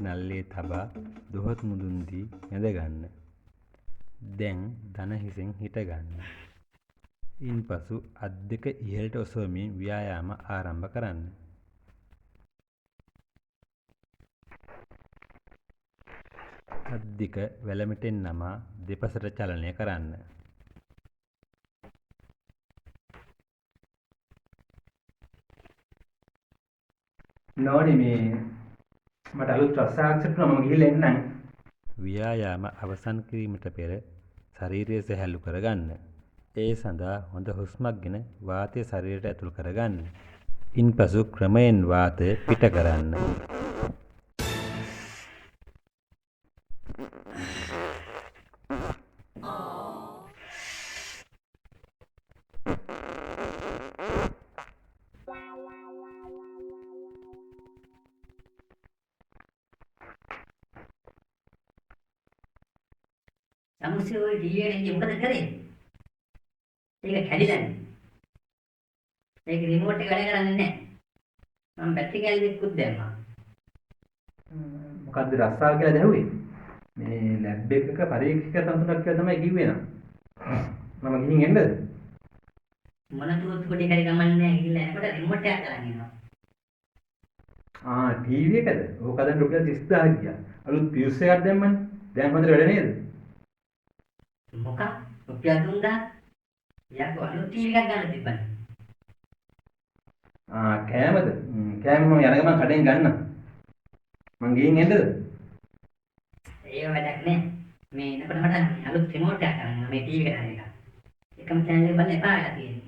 නල්ලේ තබා දොහොත් මුදුන් දී වැඳගන්න. දැන් දන හිසෙන් හිටගන්න. ඉන්පසු අත් දෙක ඉහළට ඔසවමින් ව්‍යායාම ආරම්භ කරන්න. අත් දෙක වැලමිටෙන් නමා දෙපසට චලනය කරන්න. නෝනි මේ මට අලුත් ප්‍රසාරයක් මම ගිහලා එන්නම්. ව්‍යායාම අවසන් කිරීමට පෙර ශරීරය සැහැල්ලු කරගන්න. ඒ සඳහා හොඳ හුස්මක් ගෙන වාතය ශරීරයට ඇතුල් කරගන්න. ඉන්පසු ක්‍රමයෙන් වාතය පිට කරන්න. සමුසේ ඔය ඩීවීඩී එකේ මොකද කරේ? ඒක කැඩිලානේ. ඒක රිමෝට් එක වැඩ කරන්නේ නැහැ. මම බැටරි කැල්ල දෙකකුත් දැම්මා. මොකද්ද රස්සාව කියලා දැහුවේ? මේ ලැබ් එකක පරීක්ෂක සම්තුලක් කියලා තමයි කිව්වේ නම්. මම ගිහින් එන්නද? මොන තුරුත් පොඩි කරි ගමන්නේ නැහැ ගිහිල්ලා එනකොට රිමෝට් එකක් අරන් එනවා. ටීවී එකද? ඕක හදන්න රුපියල් 30000 ගියා. අලුත් පියුස් එකක් දැම්මනේ. දැන් හොඳට වැඩ නේද? මොකක්? රුපියල් 3000? යකෝ අලුත් ටීවී එකක් ගන්න තිබ්බනේ. කෑමද? කෑම මම යන ගමන් කඩෙන් ගන්නම්. මං ගිහින් එන්නද? ඒක වැඩක් නෑ. මේ එනකොට මට අලුත් රිමෝට් එකක් අරන් මේ ටීවී එක හරියට. එකම channel එක බලන්න එපා වෙලා තියෙන්නේ.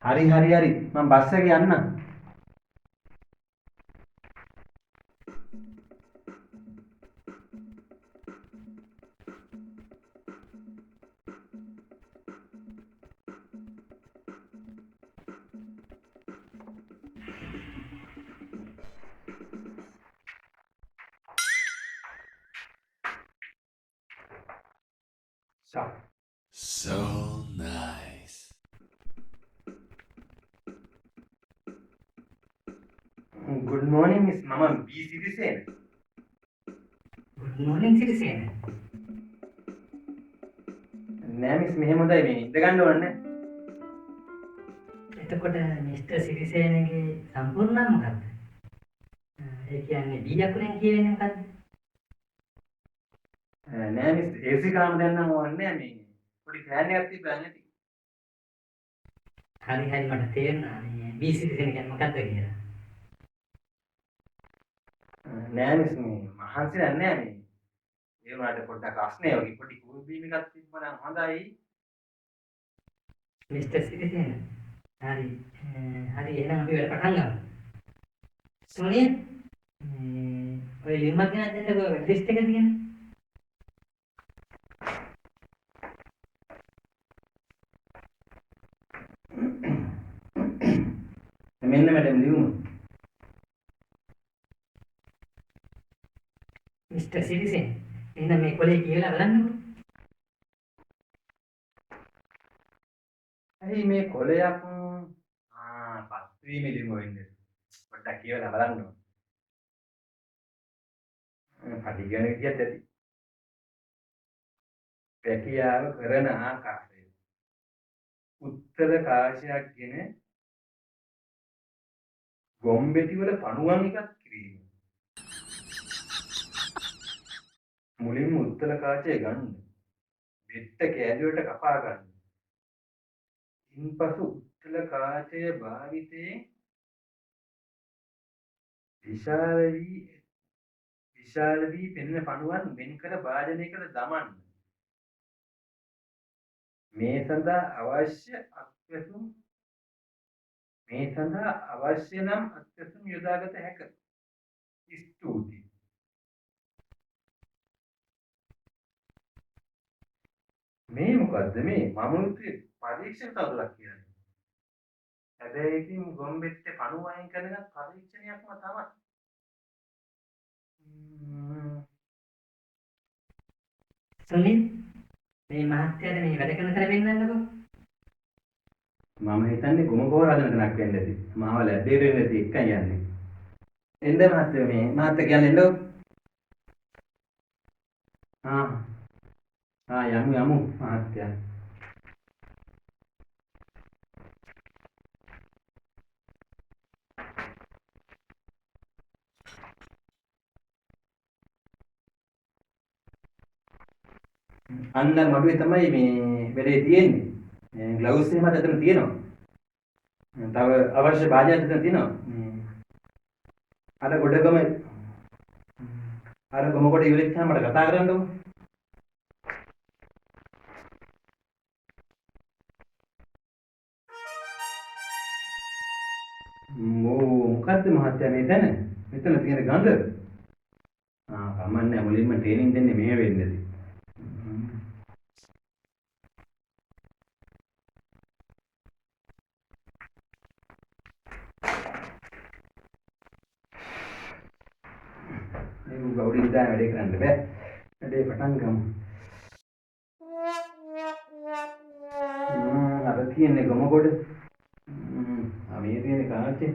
හරි මම බස් එකේ යන්නම්. So nice. Good morning, Miss Mama B. Sirisena. Good morning Sirisena. නෑ මිස් මෙහෙම හොඳයි මේ ඉඳ ගන්න ඕනේ. එතකොට මිස්ටර් සිරිසේනගේ සම්පූර්ණ නම මොකක්ද? ඒ කියන්නේ B අකුරෙන් කියවෙන්නේ මොකක්ද? නෑ මිස් AC කාම දැන් නම් ඕනේ නෑ මේ පොඩි ෆෑන් එකක් තිබ්බා නැති. හරි මට තේරුණා මේ B සිරිසේන කියන්නේ මොකක්ද කියලා. නෑ මිස් මේ මහන්සි නෑ මේ ඒ වුණාට පොඩ්ඩක් රස්නේ වගේ පොඩි කූල් බීම් එකක් තිබ්බනම් හොඳයි. මිස්ටර් සිරිසේන. හරි එහෙනම් අපි වැඩ පටන් ගමු. සෝනිය ඔය ලියුමක් ගෙනත් දෙන්නකෝ ලිස්ට් එක තියෙන. මෙන්න මැඩම් ලියුම. මිස්ටර් සිරිසේන එහෙනම් මේ කොලේ කියලා බලන්නකෝ. ඇයි මේ කොලයක් පත්වීමේ ලියුම වෙන්නේ? පොඩ්ඩක් කියවලා බලන්න ඕනේ. පටිගන විදියට ඇති. පැකියාව කරන ආකාරය. උත්තර කාශයක්ගෙන ගොම්බෙටි වල පණුවන් එකක් කිරීම. මුලින්ම උත්තර කාචය ගන්න. බෙට්ට කෑලි වලට කපා ගන්න. ඉන්පසු උත්තර කාචය භාවිතයෙන් විශාල වී පෙනෙන පණුවන් වෙන්කර භාජනයකට දමන්න. මේ සඳහා අවශ්‍ය නම් අත්‍යසුම් යොදාගත හැක. ස්තුතියි. මේ මොකද්ද මේ මම උත්තේ පරීක්ෂණ තවලක් කියන්නේ. හැබැයි ඉතින් ගොම්බෙට්ටේ පණුව අයින් කරන එක පරීක්ෂණයක්ම තමයි. සුනිල් මේ මහත්තයාට මේ වැඩ කරන තැන වෙන්නන්නකෝ. මම හිතන්නේ ගොම පොහොර හදන තැනක් වෙන්න ඇති. මාව ලැබ්බේට වෙන්න ඇති එකයි යන්නේ. එන්න මහත්තයෝ මේ මහත්තයා කියන්නේ එන්නෝ. ආ යමු මහත්තයා. අන්න මඩුවේ තමයි මේ වැඩේ තියෙන්නේ. ග්ලව්ස් එහෙමත් අතන තියෙනවා. තව අවශ්‍ය භාජනත් අතන තියෙනවා. අර ගොඩගම අර ගොම කොට ඉවරෙච්චාම මට කතා කරන්නකෝ. මොකද්ද මහත්තයා මේ තැන? මෙතන තියෙන ගඳ. කමන්නේ මුලින්ම ට්‍රේනින් දෙන්නේ මෙහෙ වෙන්නේද? මේ ගෞරී ඉඳන් වැඩේ කරන්න බෑ. වැඩේ පටන් ගමු. අර තියෙන්නේ ගොම කොට. මේ තියෙන්නේ කාච්චේ.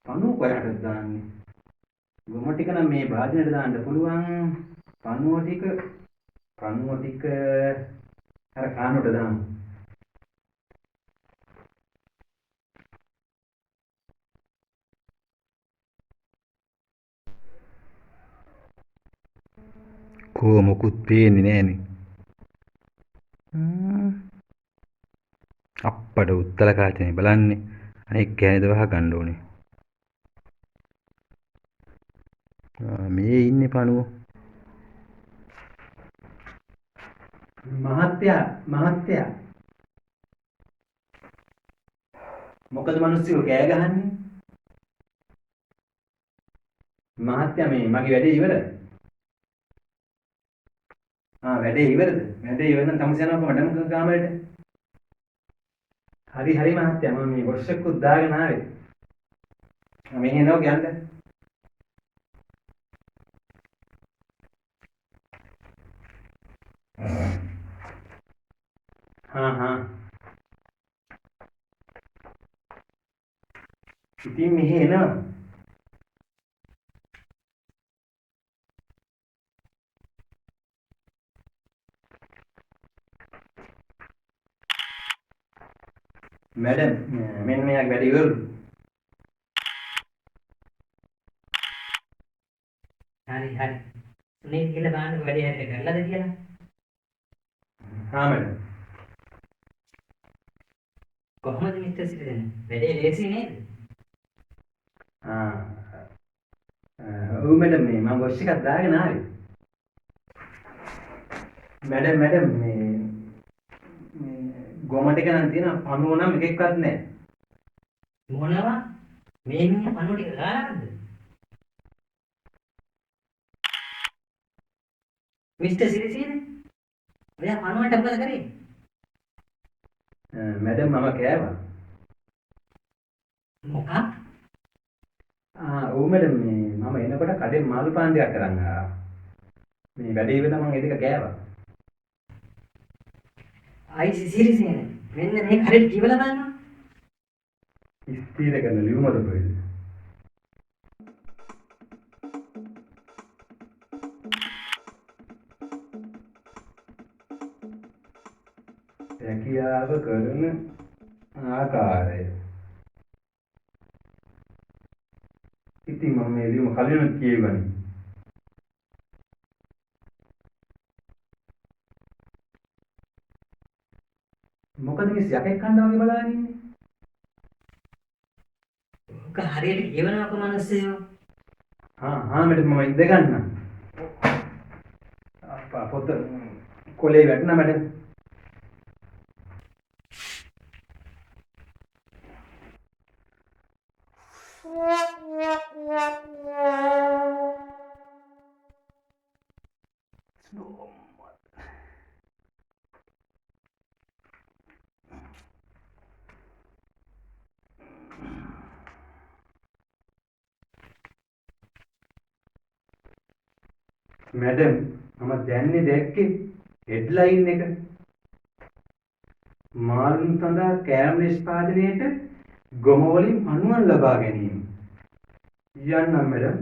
පණුව කොහටද දාන්නේ? ගොම ටික නම් මේ භාජනයට දාන්න පුළුවන්. පණුව ටික අර කානුවට දාමු. කෝ මොකුත් පේන්නේ නෑනේ. අප්පඩ උත්තල කාචනේ බලන්නේ. අනෙක් කෑනේද වහ ගන්න ඕනේ. මේ ඉන්නේ පණුව. මහත්තයා මොකද මිනිස්සු කෑ ගහන්නේ? මහත්තයා මේ මගේ වැඩේ ඉවරයි. වැඩේ ඉවරද? වැඩේ ඉවර නම් තමස යනවා මඩම් කාමරේට. හරි මහත්තයා මම මේ වොෂ්ක්කුත් දාගෙන ආවේ. මෙහෙ එනවා කියන්න. ඉතින් මෙහෙ එනවා. मैडम මෙන්න මෙයාගේ වැඩ ඉවරලු. හරි. සුනීල් කියලා බලන්න වැඩේ හැට කරලාද කියලා. मैडम. කොහොමද මිස්ටර් සිටින්? වැඩේ ලේසි නේද? ඔව් मैडम මේ මම වොෂ් එකක් දාගෙන ආවේ. मैडम මේ ගොම ටික නම් තියෙනවා පණුව නම් එකෙක්වත් නැහැ. මොනවා? මේ මිනිහා පණුව ටික ගාලාද? මිස්ටර් සිරිසීනේ. ඔයා පණුවට මොකද කරේ? मैडम මම කෑවා. මොකක්? ඔව් मैडम මේ මම එනකොට කඩෙන් මාළු පාන් දෙකක් අරන් ආවා. මේ වැඩේ ඉවරලා මම ඒ දෙක කෑවා. අයිසි සිරිසීනේ. මෙන්න මේ හරියට කියවලා බලන්න. ස්ථීර කරන ලියුමද කොහෙද? රැකියාව කරන ආකාරය. ඉතින් මම මේ ලියුම කලින් කියවන්නේ. මොකද මේ යකෙක් කන්දා වගේ බලාගෙන ඉන්නේ? ඔක හරියට කියවනවක මිනිස්සයෝ. मैडम මම ඉඳ ගන්නම්. අප්පා පොත කොලේ වැටුණා मैडम. मैडम මම දැන්නේ දැක්කේ හෙඩ්ලයින් එක. මාළුන් සඳහා කෑම නිෂ්පාදනයේට ගොම වලින් පණුවන් ලබා ගැනීම. යන්නම් මැඩම්.